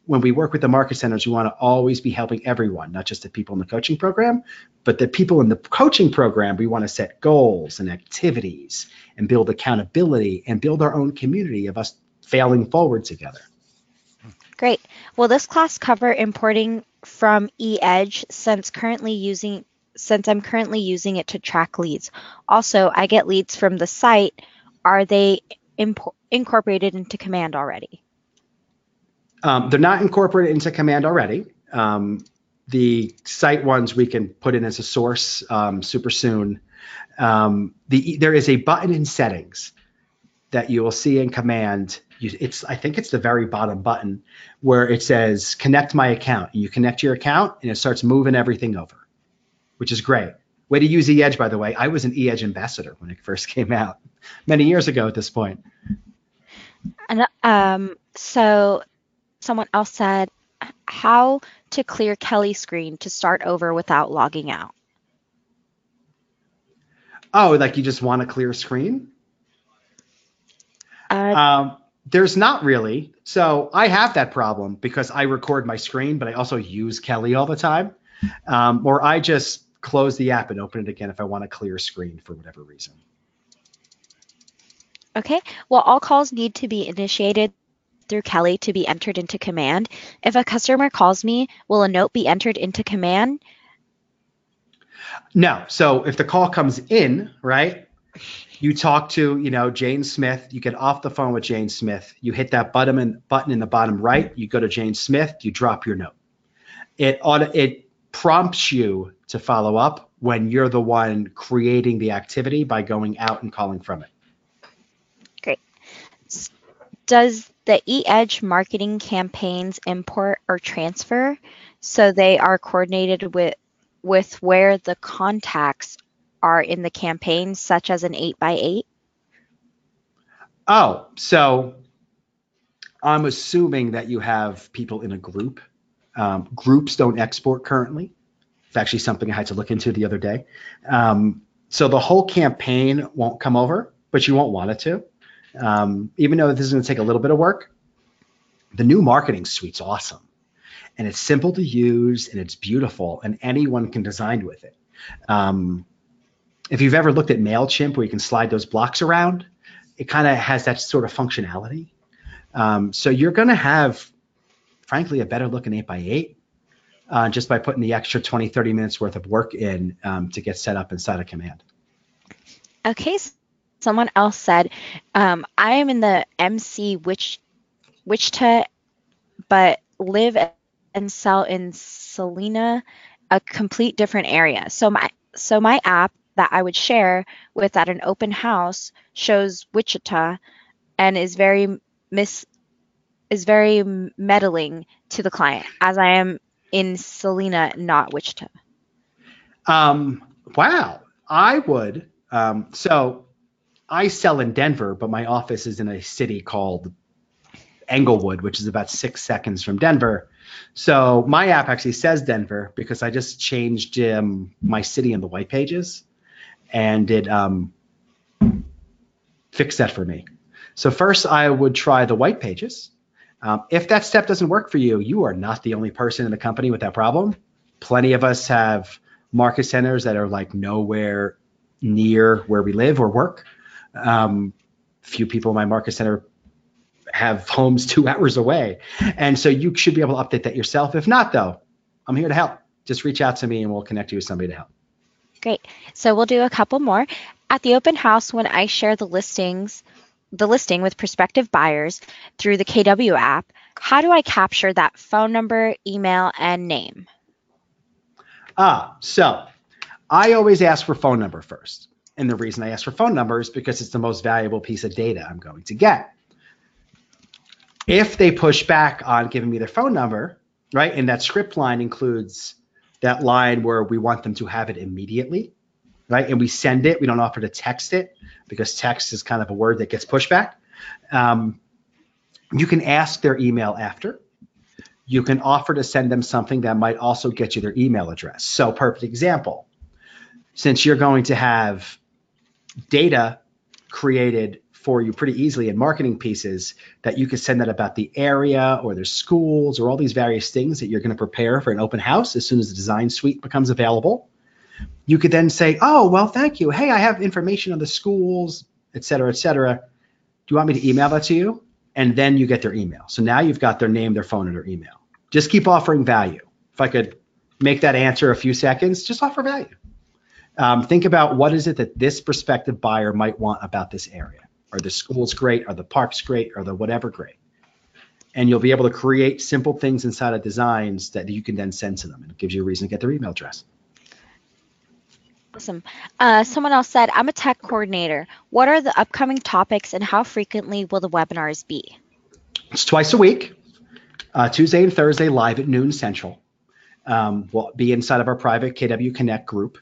when we work with the market centers, we want to always be helping everyone, not just the people in the coaching program, but the people in the coaching program. We want to set goals and activities and build accountability and build our own community of us failing forward together. Great. Will this class cover importing from eEdge since I'm currently using it to track leads? Also, I get leads from the site. Are they incorporated into Command already? They're not incorporated into Command already. The site ones we can put in as a source super soon. There is a button in settings that you will see in Command. I think it's the very bottom button where it says connect my account. You connect your account and it starts moving everything over, which is great. Way to use eEdge, by the way. I was an eEdge ambassador when it first came out many years ago at this point. And so someone else said, how to clear Kelly's screen to start over without logging out. Oh, like you just want a clear screen? Uh, There's not really. So I have that problem because I record my screen, but I also use Kelly all the time. Or I just close the app and open it again if I want a clear screen for whatever reason. okay, well, all calls need to be initiated through Kelly to be entered into command. If a customer calls me, will a note be entered into command? No. So if the call comes in, right, you talk to, Jane Smith, you get off the phone with Jane Smith, you hit that button in the bottom right, you go to Jane Smith, you drop your note. It prompts you to follow up when you're the one creating the activity by going out and calling from it. Great. Does the eEdge marketing campaigns import or transfer so they are coordinated with where the contacts are in the campaign, such as an 8x8? Oh, so I'm assuming that you have people in a group. Groups don't export currently. It's actually something I had to look into the other day. So the whole campaign won't come over, but you won't want it to. Even though this is going to take a little bit of work, the new marketing suite's awesome. And it's simple to use and it's beautiful and anyone can design with it. If you've ever looked at MailChimp where you can slide those blocks around, it kind of has that sort of functionality. So you're going to have, frankly, a better looking 8x8 just by putting the extra 20, 30 minutes worth of work in to get set up inside of Command. Okay, someone else said, I am in the MC Wichita, but live and sell in Salina, a complete different area. So my app that I would share with at an open house shows Wichita and is very meddling to the client, as I am in Salina, not Wichita. Wow, I would. So I sell in Denver, but my office is in a city called Englewood, which is about 6 seconds from Denver. So my app actually says Denver because I just changed my city in the white pages, and it fixed that for me. So first I would try the white pages. If that step doesn't work for you, you are not the only person in the company with that problem. Plenty of us have market centers that are like nowhere near where we live or work. Few people in my market center have homes 2 hours away. And so you should be able to update that yourself. If not, though, I'm here to help. Just reach out to me and we'll connect you with somebody to help. Great. So we'll do a couple more. At the open house, when I share the listing with prospective buyers through the KW app, how do I capture that phone number, email, and name? So I always ask for phone number first. And the reason I ask for phone number is because it's the most valuable piece of data I'm going to get. If they push back on giving me their phone number, right, and that script line includes that line where we want them to have it immediately, right, and we send it, we don't offer to text it because text is kind of a word that gets pushback. You can ask their email after. You can offer to send them something that might also get you their email address. So perfect example, since you're going to have data created for you pretty easily in marketing pieces that you could send that about the area or their schools or all these various things that you're going to prepare for an open house as soon as the design suite becomes available. You could then say, oh, well, thank you. Hey, I have information on the schools, et cetera, et cetera. Do you want me to email that to you? And then you get their email. So now you've got their name, their phone, and their email. Just keep offering value. If I could make that answer a few seconds, just offer value. Think about what is it that this prospective buyer might want about this area. Are the schools great? Are the parks great? Are the whatever great? And you'll be able to create simple things inside of designs that you can then send to them. And it gives you a reason to get their email address. Awesome. Someone else said, I'm a tech coordinator. What are the upcoming topics and how frequently will the webinars be? It's twice a week, Tuesday and Thursday, live at noon Central. We'll be inside of our private KW Connect group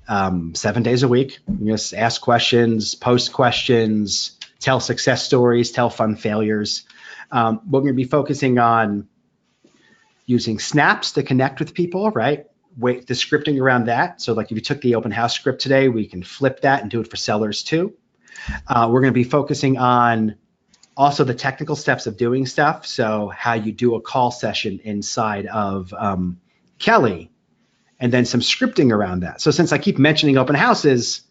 7 days a week. You just ask questions, post questions, tell success stories, tell fun failures. We're going to be focusing on using snaps to connect with people, right? The scripting around that. So like if you took the open house script today, we can flip that and do it for sellers too. We're going to be focusing on also the technical steps of doing stuff. So how you do a call session inside of Kelly, and then some scripting around that. So since I keep mentioning open houses,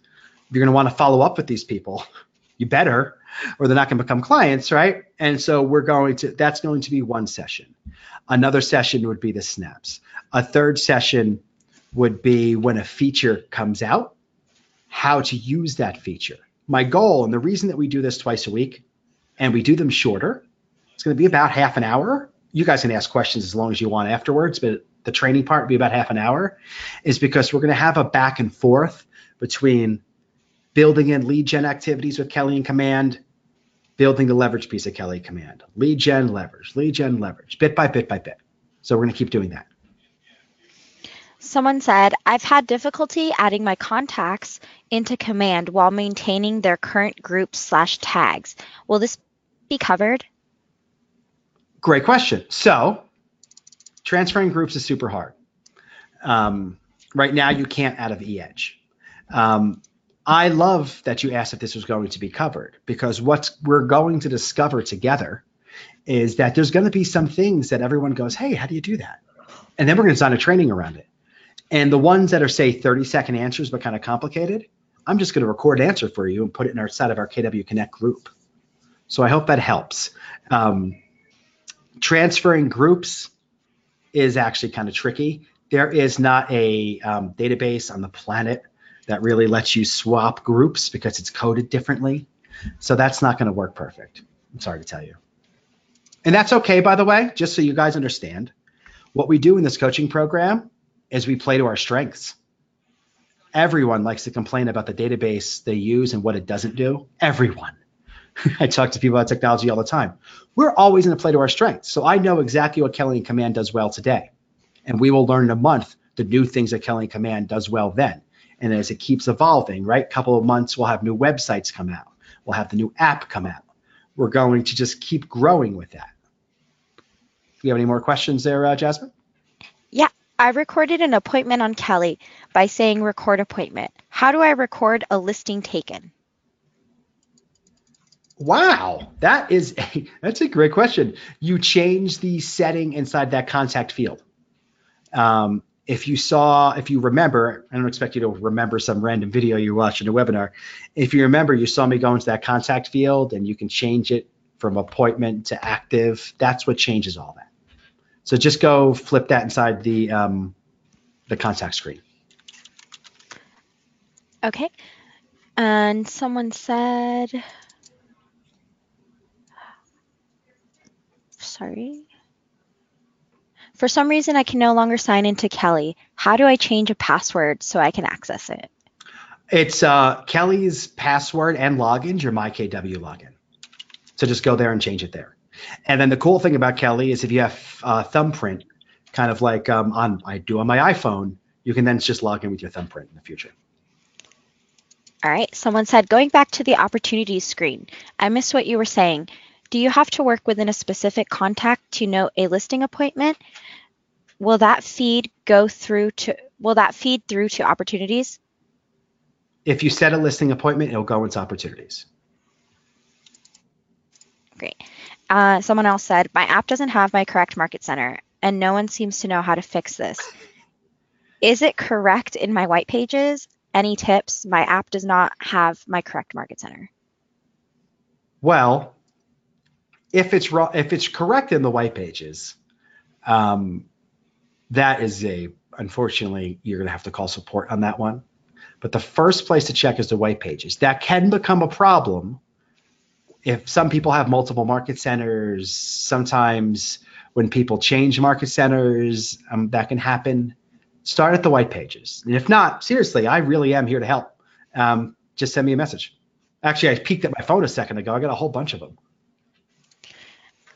you're going to want to follow up with these people. You better, or they're not going to become clients, right? And so that's going to be one session. Another session would be the snaps. A third session would be when a feature comes out, how to use that feature. My goal, and the reason that we do this twice a week, and we do them shorter, it's going to be about half an hour. You guys can ask questions as long as you want afterwards, but the training part will be about half an hour, is because we're going to have a back and forth between building in lead gen activities with Kelly and Command, building the leverage piece of Kelly Command, lead gen, leverage, bit by bit by bit. So we're going to keep doing that. Someone said, I've had difficulty adding my contacts into Command while maintaining their current groups/tags. Will this be covered? Great question. So transferring groups is super hard. Right now, you can't out of eEdge. I love that you asked if this was going to be covered, because what we're going to discover together is that there's going to be some things that everyone goes, hey, how do you do that? And then we're going to design a training around it. And the ones that are, say, 30-second answers but kind of complicated, I'm just going to record an answer for you and put it in our side of our KW Connect group. So I hope that helps. Transferring groups is actually kind of tricky. There is not a database on the planet that really lets you swap groups because it's coded differently. So that's not going to work perfect. I'm sorry to tell you. And that's okay, by the way, just so you guys understand. What we do in this coaching program is we play to our strengths. Everyone likes to complain about the database they use and what it doesn't do. Everyone. I talk to people about technology all the time. We're always going to play to our strengths. So I know exactly what Kelly and Command does well today. And we will learn in a month the new things that Kelly and Command does well then. And as it keeps evolving, right, couple of months, we'll have new websites come out. We'll have the new app come out. We're going to just keep growing with that. Do you have any more questions there, Jasmine? Yeah, I recorded an appointment on Kelly by saying record appointment. How do I record a listing taken? Wow, that's a great question. You change the setting inside that contact field. If you remember, I don't expect you to remember some random video you watched in a webinar. If you remember, you saw me go into that contact field and you can change it from appointment to active. That's what changes all that. So just go flip that inside the contact screen. Okay. And someone said, sorry. For some reason, I can no longer sign into Kelly. How do I change a password so I can access it? It's Kelly's password and login, your MyKW login. So just go there and change it there. And then the cool thing about Kelly is if you have thumbprint, kind of like I do on my iPhone, you can then just log in with your thumbprint in the future. All right. Someone said, going back to the opportunities screen, I missed what you were saying. Do you have to work within a specific contact to note a listing appointment? Will that feed through to opportunities? If you set a listing appointment, it'll go into opportunities. Great. Someone else said, my app doesn't have my correct market center, and no one seems to know how to fix this. Is it correct in my white pages? Any tips? My app does not have my correct market center. Well, if it's correct in the white pages, that is unfortunately, you're going to have to call support on that one. But the first place to check is the white pages. That can become a problem if some people have multiple market centers. Sometimes when people change market centers, that can happen. Start at the white pages. And if not, seriously, I really am here to help. Just send me a message. Actually, I peeked at my phone a second ago. I got a whole bunch of them.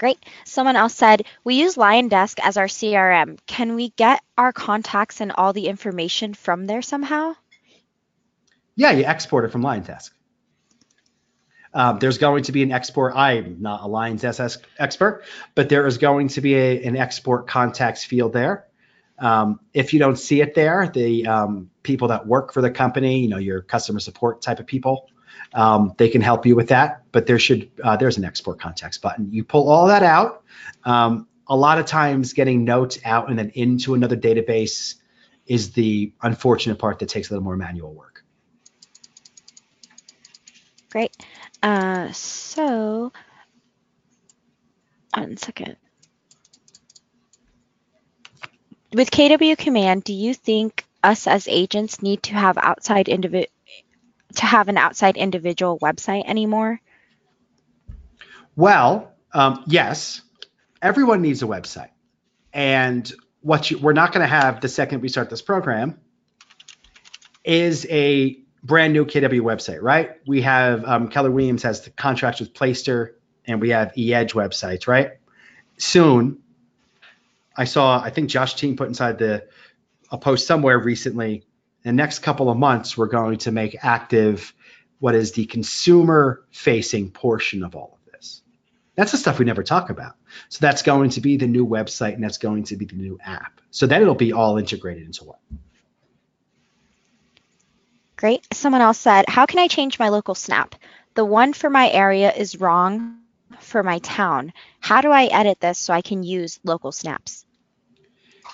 Great. Someone else said, we use LionDesk as our CRM. Can we get our contacts and all the information from there somehow? Yeah, you export it from LionDesk. There's going to be an export. I'm not a LionDesk expert, but there is going to be an export contacts field there. If you don't see it there, the people that work for the company, your customer support type of people, they can help you with that. But there's an export contacts button. You pull all that out. A lot of times getting notes out and then into another database is the unfortunate part that takes a little more manual work. Great. So, one second. With KW Command, do you think us as agents need to have an outside individual website anymore? Well, yes, everyone needs a website. And we're not going to have the second we start this program is a brand new KW website, right? We have Keller Williams has the contracts with Playster, and we have eEdge websites, right? Soon, I think Josh Team put inside a post somewhere recently, in the next couple of months, we're going to make active what is the consumer-facing portion of all of this. That's the stuff we never talk about. So that's going to be the new website, and that's going to be the new app. So then it'll be all integrated into one. Great. Someone else said, how can I change my local snap? The one for my area is wrong for my town. How do I edit this so I can use local snaps?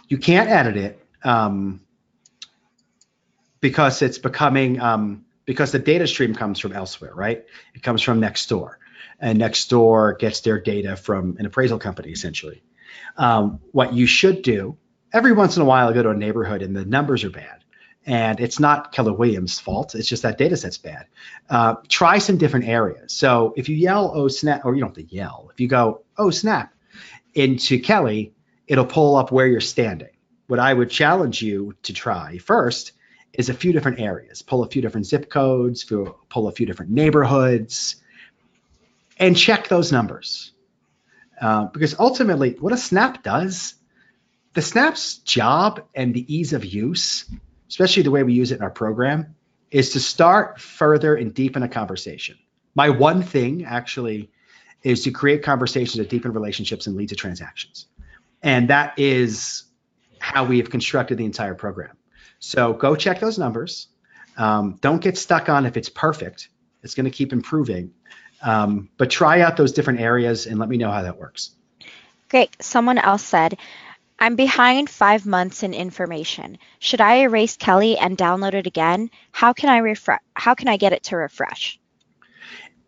You can't edit it because it's becoming because the data stream comes from elsewhere, right? It comes from Nextdoor, and Nextdoor gets their data from an appraisal company, essentially. What you should do, every once in a while, go to a neighborhood and the numbers are bad. And it's not Keller Williams' fault. It's just that data set's bad. Try some different areas. So if you yell, oh, snap, or you don't have to yell. If you go, oh, snap, into Kelly, it'll pull up where you're standing. What I would challenge you to try first is a few different areas. Pull a few different zip codes, pull a few different neighborhoods, and check those numbers. Because ultimately, what a snap does, the snap's job and the ease of use, especially the way we use it in our program, is to start further and deepen a conversation. My one thing actually is to create conversations that deepen relationships and lead to transactions. And that is how we have constructed the entire program. So go check those numbers. Don't get stuck on if it's perfect. It's going to keep improving. But try out those different areas and let me know how that works. Great. Someone else said, I'm behind 5 months in information. Should I erase Kelly and download it again? How can I get it to refresh?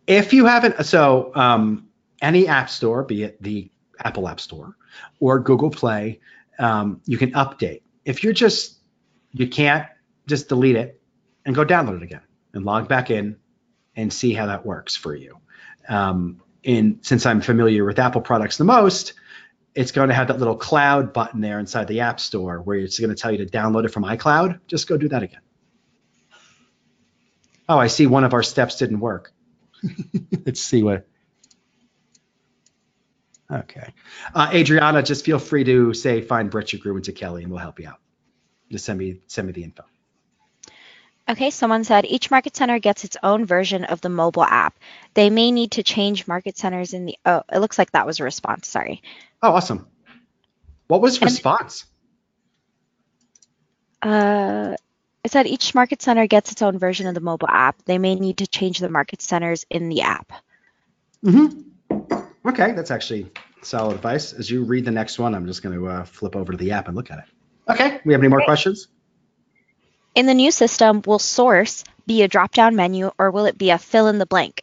If you haven't, any app store, be it the Apple App Store or Google Play, you can update. If you can't, just delete it and go download it again and log back in and see how that works for you. And since I'm familiar with Apple products the most, it's going to have that little cloud button there inside the App Store where it's going to tell you to download it from iCloud. Just go do that again. Oh, I see one of our steps didn't work. Let's see what. Okay. Adriana, just feel free to say, find Brett Shagru into Kelly and we'll help you out. Just send me the info. Okay, someone said each market center gets its own version of the mobile app. They may need to change market centers in the, oh, it looks like that was a response, sorry. Oh, awesome. What was response? It said each market center gets its own version of the mobile app. They may need to change the market centers in the app. Mm-hmm. Okay, that's actually solid advice. As you read the next one, I'm just going to flip over to the app and look at it. Okay, we have any more questions? In the new system, will source be a drop-down menu or will it be a fill in the blank?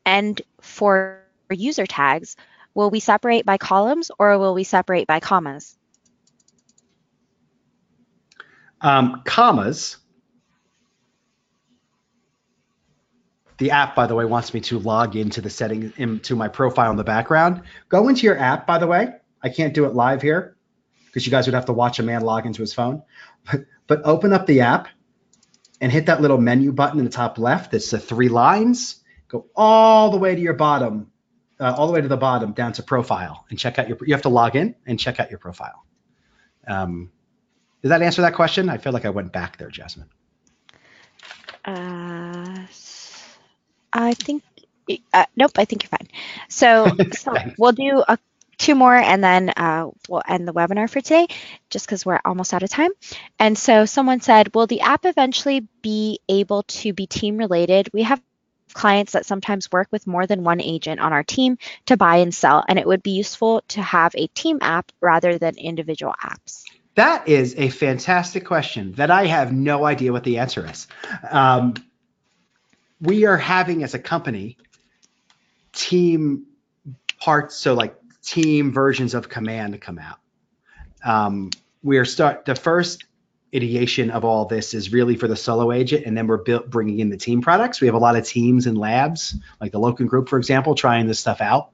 And for user tags, will we separate by columns or will we separate by commas? Commas. The app, by the way, wants me to log into the settings, into my profile in the background. Go into your app, by the way. I can't do it live here because you guys would have to watch a man log into his phone. But open up the app and hit that little menu button in the top left. It's the 3 lines. Go all the way to your bottom all the way to the bottom down to profile and check out you have to log in and check out your profile. Does that answer that question? I feel like I went back there, Jasmine. I think, nope, I think you're fine. So we'll do two more and then we'll end the webinar for today just because we're almost out of time. And so someone said, will the app eventually be able to be team related? We have clients that sometimes work with more than one agent on our team to buy and sell, and it would be useful to have a team app rather than individual apps. That is a fantastic question that I have no idea what the answer is. We are having as a company team parts, so like team versions of Command come out. The first ideation of all this is really for the solo agent, and then we're bringing in the team products. We have a lot of teams and labs, like the Loken Group, for example, trying this stuff out.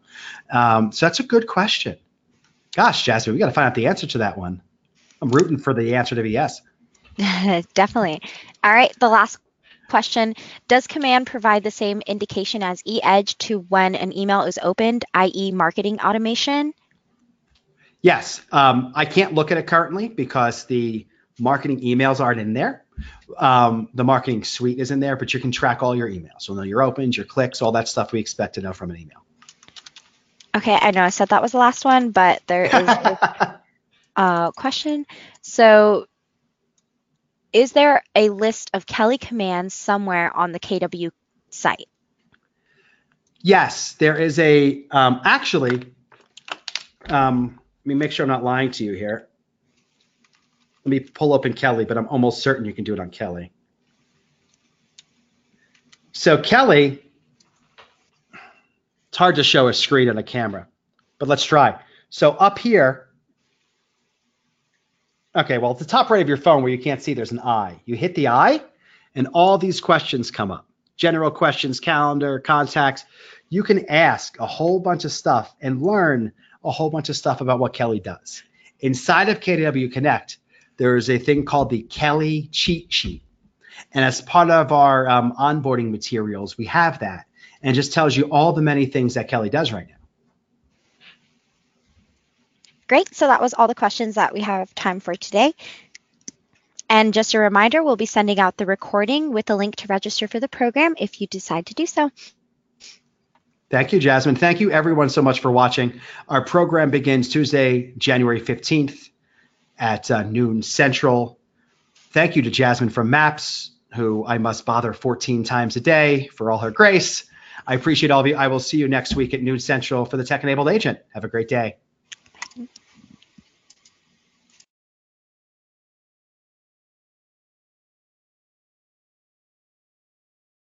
So that's a good question. Gosh, Jasmine, we got to find out the answer to that one. I'm rooting for the answer to be yes. Definitely. All right, the last question. Does Command provide the same indication as eEdge to when an email is opened, i.e. marketing automation? Yes. I can't look at it currently because the marketing emails aren't in there. The marketing suite is in there, but you can track all your emails. We'll know your opens, your clicks, all that stuff we expect to know from an email. Okay, I know I said that was the last one, but there is a question. So is there a list of Kelly commands somewhere on the KW site? Yes, there is a, actually, let me make sure I'm not lying to you here. Let me pull open Kelly, but I'm almost certain you can do it on Kelly. So Kelly, it's hard to show a screen on a camera, but let's try. So up here, okay, well, at the top right of your phone where you can't see, there's an eye. You hit the eye, and all these questions come up. General questions, calendar, contacts. You can ask a whole bunch of stuff and learn a whole bunch of stuff about what Kelly does. Inside of KW Connect, there is a thing called the Kelly cheat sheet. And as part of our onboarding materials, we have that. And it just tells you all the many things that Kelly does right now. Great. So that was all the questions that we have time for today. And just a reminder, we'll be sending out the recording with a link to register for the program if you decide to do so. Thank you, Jasmine. Thank you, everyone, so much for watching. Our program begins Tuesday, January 15th at noon Central. Thank you to Jasmine from MAPS, who I must bother 14 times a day for all her grace. I appreciate all of you. I will see you next week at noon Central for the Tech Enabled Agent. Have a great day.